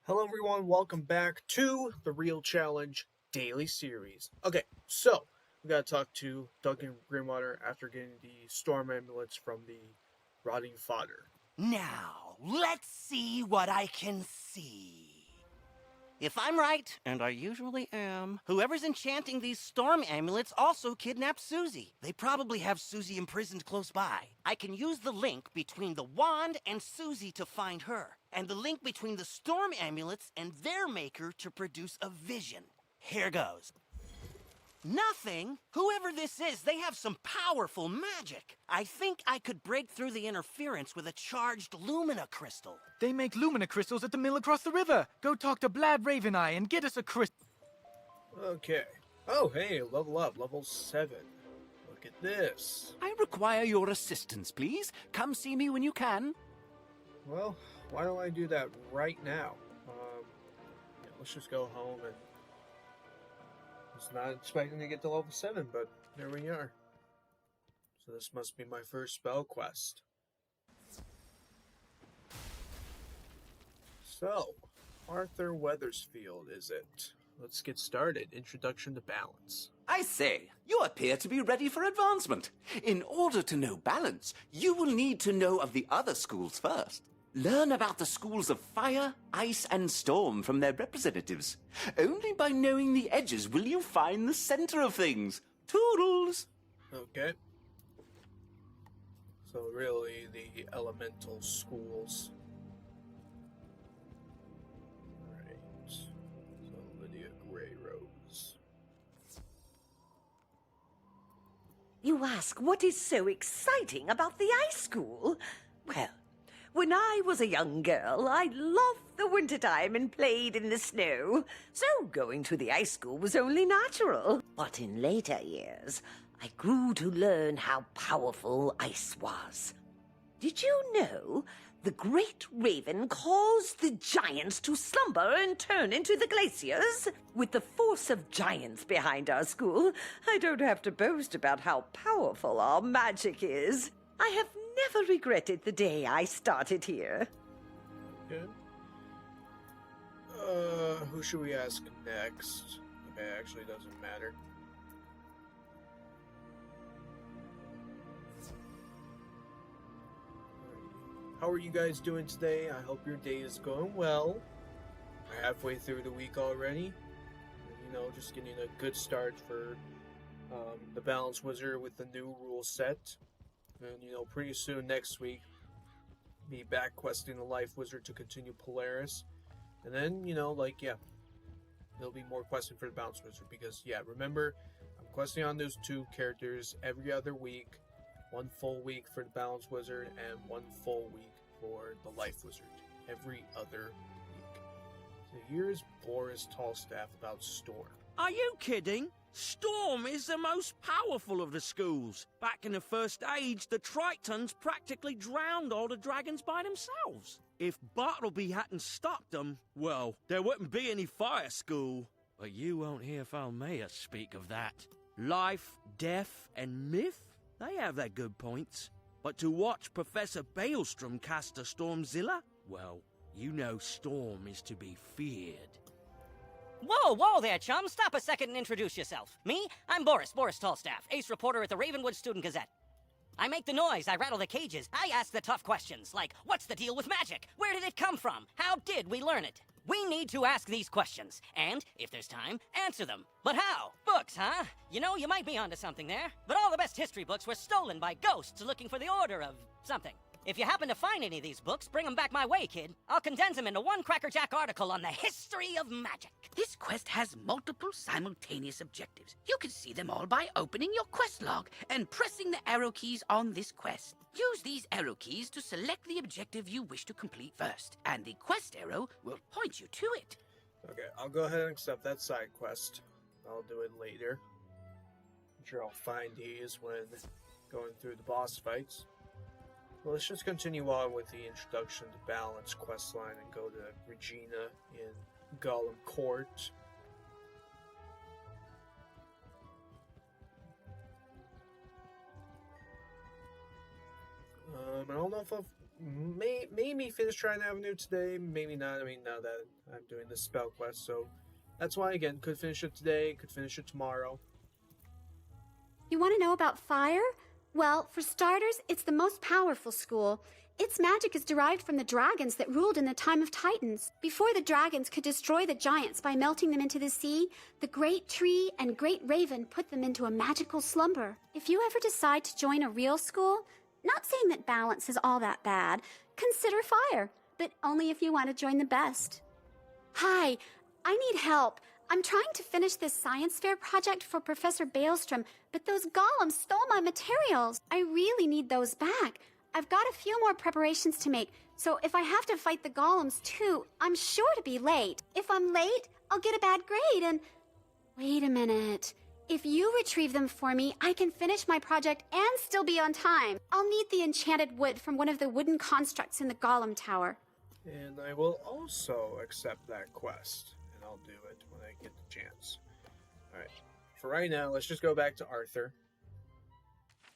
Hello everyone, welcome back to the Real Challenge Daily Series. Okay, so we gotta talk to Duncan Greenwater after getting the storm ambulance from the rotting fodder. Now, let's see what I can see. If I'm right, and I usually am, whoever's enchanting these storm amulets also kidnapped Susie. They probably have Susie imprisoned close by. I can use the link between the wand and Susie to find her, and the link between the storm amulets and their maker to produce a vision. Here goes. Nothing? Whoever this is, they have some powerful magic. I think I could break through the interference with a charged lumina crystal. They make lumina crystals at the mill across the river. Go talk to Blad Raveneye and get us a crystal. Okay. Oh, hey, level up, level 7. Look at this. I require your assistance, please. Come see me when you can. Well, why don't I do that right now? Let's just go home and... I was not expecting to get to level 7, but there we are. So this must be my first spell quest. So, Arthur Wethersfield, is it? Let's get started. Introduction to balance. I say, you appear to be ready for advancement. In order to know balance, you will need to know of the other schools first. Learn about the schools of fire, ice, and storm from their representatives. Only by knowing the edges will you find the center of things. Toodles! Okay. So really, the elemental schools. Alright. So Lydia Greyrose. You ask what is so exciting about the ice school? Well, when I was a young girl, I loved the wintertime and played in the snow, so going to the ice school was only natural. But in later years, I grew to learn how powerful ice was. Did you know the great raven caused the giants to slumber and turn into the glaciers? With the force of giants behind our school, I don't have to boast about how powerful our magic is. I have never regretted the day I started here. Okay. Who should we ask next? Okay, actually doesn't matter. How are you guys doing today? I hope your day is going well. We're halfway through the week already. Just getting a good start for the Balance Wizard with the new rule set. And, pretty soon next week, be back questing the Life Wizard to continue Polaris. And then, there'll be more questing for the Balance Wizard. Because, remember, I'm questing on those two characters every other week. 1 full week for the Balance Wizard and 1 full week for the Life Wizard. Every other week. So here's Boris Tallstaff about Storm. Are you kidding? Storm is the most powerful of the schools. Back in the First Age, the Tritons practically drowned all the dragons by themselves. If Bartleby hadn't stopped them, well, there wouldn't be any fire school. But you won't hear Falmea speak of that. Life, death, and myth, they have their good points. But to watch Professor Baelstrom cast a Stormzilla, well, you know Storm is to be feared. Whoa there, chum. Stop a second and introduce yourself. Me? I'm Boris Tallstaff, ace reporter at the Ravenwood Student Gazette. I make the noise, I rattle the cages, I ask the tough questions, like, what's the deal with magic? Where did it come from? How did we learn it? We need to ask these questions, and, if there's time, answer them. But how? Books, huh? You might be onto something there. But all the best history books were stolen by ghosts looking for the order of something. If you happen to find any of these books, bring them back my way, kid. I'll condense them into one crackerjack article on the history of magic. This quest has multiple simultaneous objectives. You can see them all by opening your quest log and pressing the arrow keys on this quest. Use these arrow keys to select the objective you wish to complete first, and the quest arrow will point you to it. Okay, I'll go ahead and accept that side quest. I'll do it later. I'm sure I'll find these when going through the boss fights. Well, let's just continue on with the introduction to Balance questline and go to Regina in Gollum Court. I don't know if I've maybe finish Triton Avenue today, maybe not. I mean, now that I'm doing this spell quest, so that's why, again, could finish it today, could finish it tomorrow. You want to know about fire? Well, for starters, it's the most powerful school. Its magic is derived from the dragons that ruled in the time of Titans. Before the dragons could destroy the giants by melting them into the sea, the Great Tree and Great Raven put them into a magical slumber. If you ever decide to join a real school, not saying that balance is all that bad, consider fire, but only if you want to join the best. Hi, I need help. I'm trying to finish this science fair project for Professor Baelstrom, but those golems stole my materials. I really need those back. I've got a few more preparations to make, so if I have to fight the golems too, I'm sure to be late. If I'm late, I'll get a bad grade and... Wait a minute. If you retrieve them for me, I can finish my project and still be on time. I'll need the enchanted wood from one of the wooden constructs in the golem tower. And I will also accept that quest, and I'll do it when I get the chance. Alright, for right now, let's just go back to Arthur.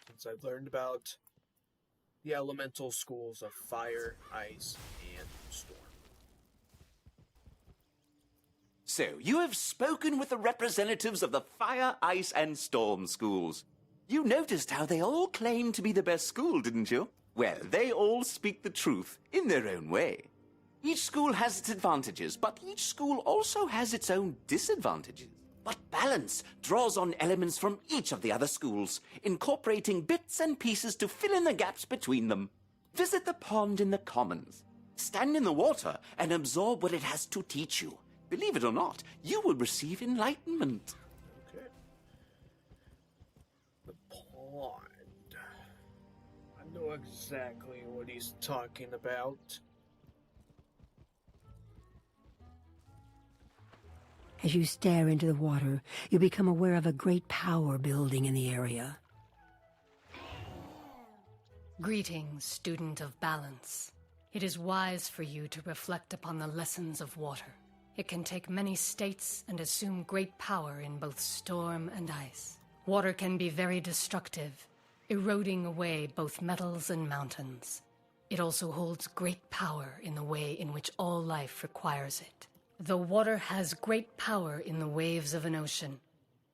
Since I've learned about the elemental schools of fire, ice, and storm. So, you have spoken with the representatives of the Fire, Ice, and Storm schools. You noticed how they all claim to be the best school, didn't you? Well, they all speak the truth in their own way. Each school has its advantages, but each school also has its own disadvantages. But balance draws on elements from each of the other schools, incorporating bits and pieces to fill in the gaps between them. Visit the pond in the commons. Stand in the water and absorb what it has to teach you. Believe it or not, you will receive enlightenment. Okay. The pond. I know exactly what he's talking about. As you stare into the water, you become aware of a great power building in the area. Greetings, student of balance. It is wise for you to reflect upon the lessons of water. It can take many states and assume great power in both storm and ice. Water can be very destructive, eroding away both metals and mountains. It also holds great power in the way in which all life requires it. The water has great power in the waves of an ocean.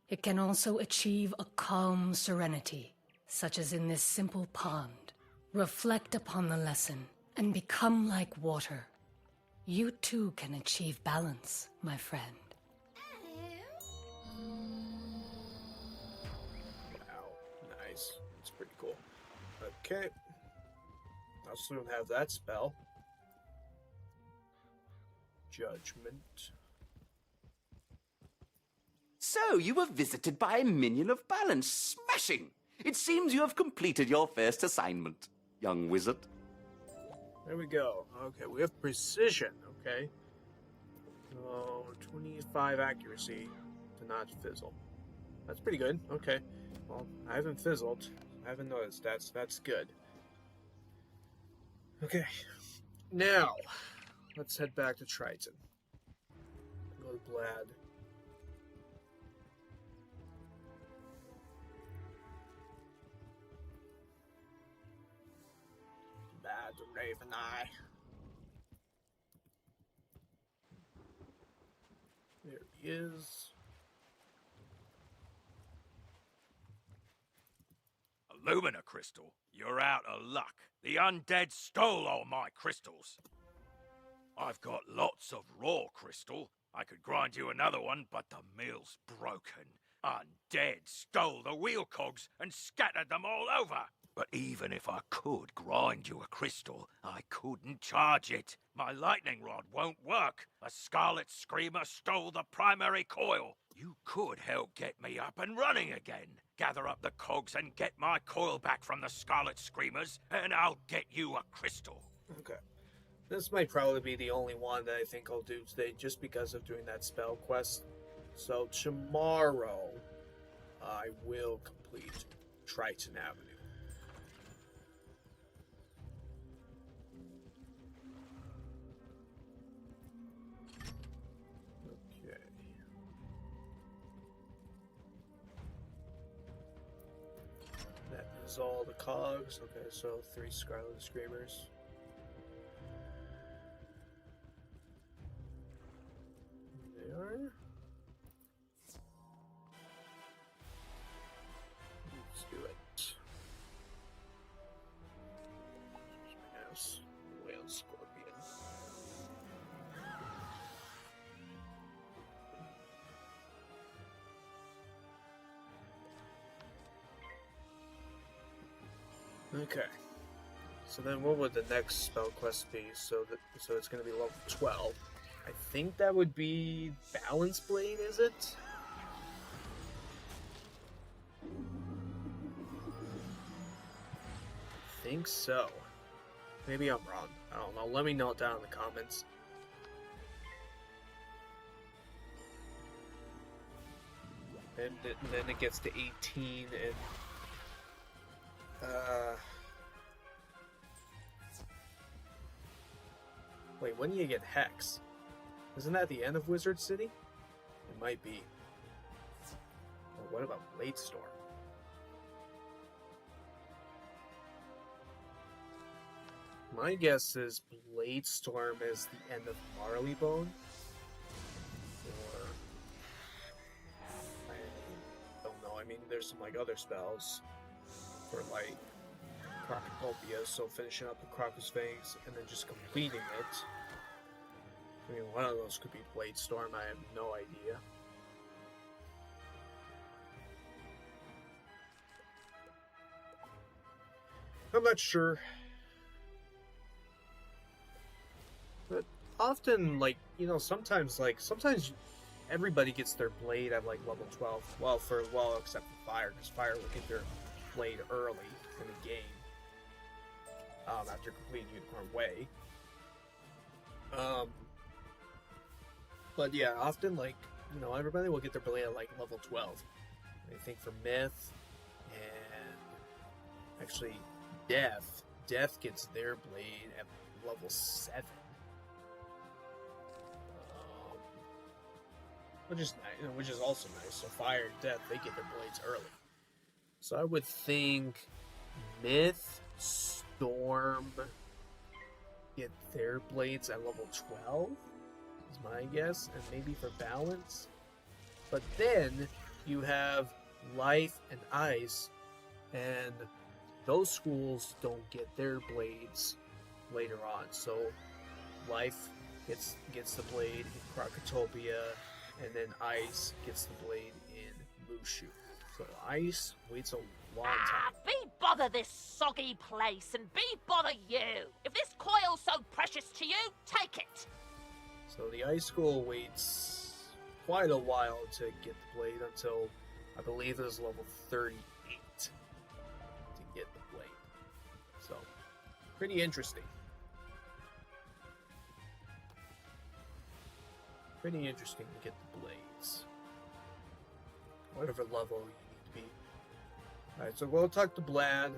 It can also achieve a calm serenity, such as in this simple pond. Reflect upon the lesson and become like water. You too can achieve balance, my friend. Wow, nice. That's pretty cool. Okay. I'll soon have that spell. Judgment. So, you were visited by a minion of balance. Smashing! It seems you have completed your first assignment, young wizard. There we go. Okay, we have precision, okay? Oh, 25 accuracy to not fizzle. That's pretty good. Okay. Well, I haven't fizzled. I haven't noticed. That's good. Okay. Now, let's head back to Triton. Go to Blad. Bad Raven Eye. There he is. A lumina crystal? You're out of luck. The undead stole all my crystals. I've got lots of raw crystal. I could grind you another one, but the mill's broken. Undead stole the wheel cogs and scattered them all over. But even if I could grind you a crystal, I couldn't charge it. My lightning rod won't work. A Scarlet Screamer stole the primary coil. You could help get me up and running again. Gather up the cogs and get my coil back from the Scarlet Screamers, and I'll get you a crystal. Okay. This might probably be the only one that I think I'll do today, just because of doing that spell quest. So tomorrow, I will complete Triton Avenue. Okay. That is all the cogs. Okay, so 3 Scarlet Screamers. Okay. So then what would the next spell quest be? So it's going to be level 12. I think that would be Balance Blade, is it? I think so. Maybe I'm wrong. I don't know. Let me know down in the comments. And then it gets to 18 and... Wait, when do you get Hex? Isn't that the end of Wizard City? It might be. Or what about Blade Storm? My guess is Blade Storm is the end of Marleybone. Or... I don't know. I mean, there's some like other spells for like Crocotopia, so finishing up the Crocus Fangs and then just completing it. I mean, one of those could be Blade Storm, I have no idea. I'm not sure. But often, like, you know, sometimes everybody gets their blade at like level 12. Well, except for Fire, because Fire will get their blade early in the game. After completing Unicorn Way. But yeah, often, like, you know, everybody will get their blade at like level 12. I think for Myth and actually Death gets their blade at level 7. Which is nice, you know, which is also nice. So Fire and Death, they get their blades early. So I would think Myth, Storm get their blades at level 12 is my guess, and maybe for Balance. But then you have Life and Ice, and those schools don't get their blades later on. So Life gets the blade in Crocotopia, and then Ice gets the blade in Mushu. So Ice waits a long time. Be bother this soggy place, and be bother you. If this coil's so precious to you, take it. So the Ice School waits quite a while to get the blade until I believe it is level 38 to get the blade. So, pretty interesting. Pretty interesting to get the blades. Whatever level you need to be. Alright, so we'll talk to Blad.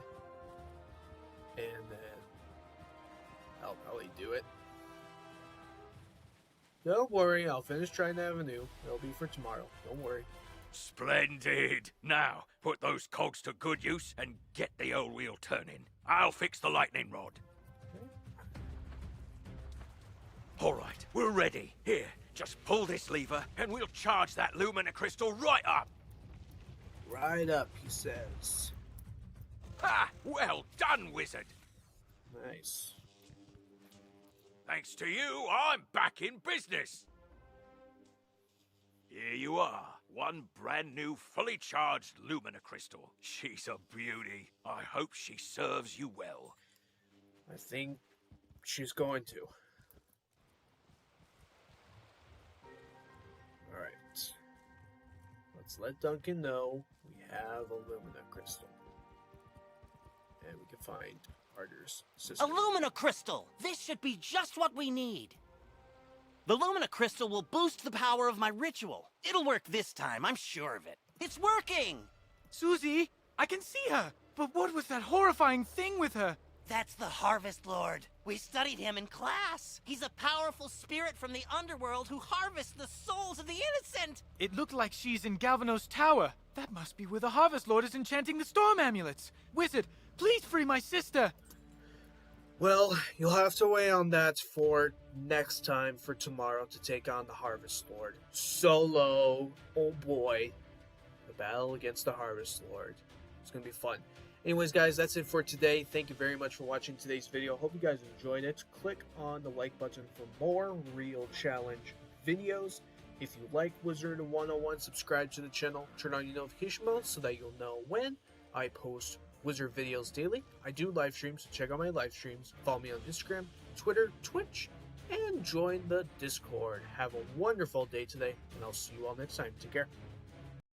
And then I'll probably do it. Don't worry, I'll finish Trident Avenue. It'll be for tomorrow. Don't worry. Splendid. Now, put those cogs to good use and get the old wheel turning. I'll fix the lightning rod. Okay. All right, we're ready. Here, just pull this lever and we'll charge that lumina crystal right up. Right up, he says. Ha! Well done, wizard. Nice. Thanks to you, I'm back in business. Here you are. One brand new, fully charged lumina crystal. She's a beauty. I hope she serves you well. I think she's going to. Alright. Let's let Duncan know we have a lumina crystal. And we can find Arthur's sister. A lumina crystal! This should be just what we need. The lumina crystal will boost the power of my ritual. It'll work this time, I'm sure of it. It's working! Susie, I can see her. But what was that horrifying thing with her? That's the Harvest Lord. We studied him in class. He's a powerful spirit from the underworld who harvests the souls of the innocent. It looked like she's in Galvanos Tower. That must be where the Harvest Lord is enchanting the storm amulets. Wizard, please free my sister. Well, you'll have to wait on that for next time for tomorrow to take on the Harvest Lord. Solo, oh boy. The battle against the Harvest Lord. It's gonna be fun. Anyways, guys, that's it for today. Thank you very much for watching today's video. Hope you guys enjoyed it. Click on the like button for more real challenge videos. If you like Wizard101, subscribe to the channel. Turn on your notification bell so that you'll know when I post Wizard videos daily. I do live streams, so check out my live streams. Follow me on Instagram, Twitter, Twitch, and join the Discord. Have a wonderful day today, and I'll see you all next time. Take care.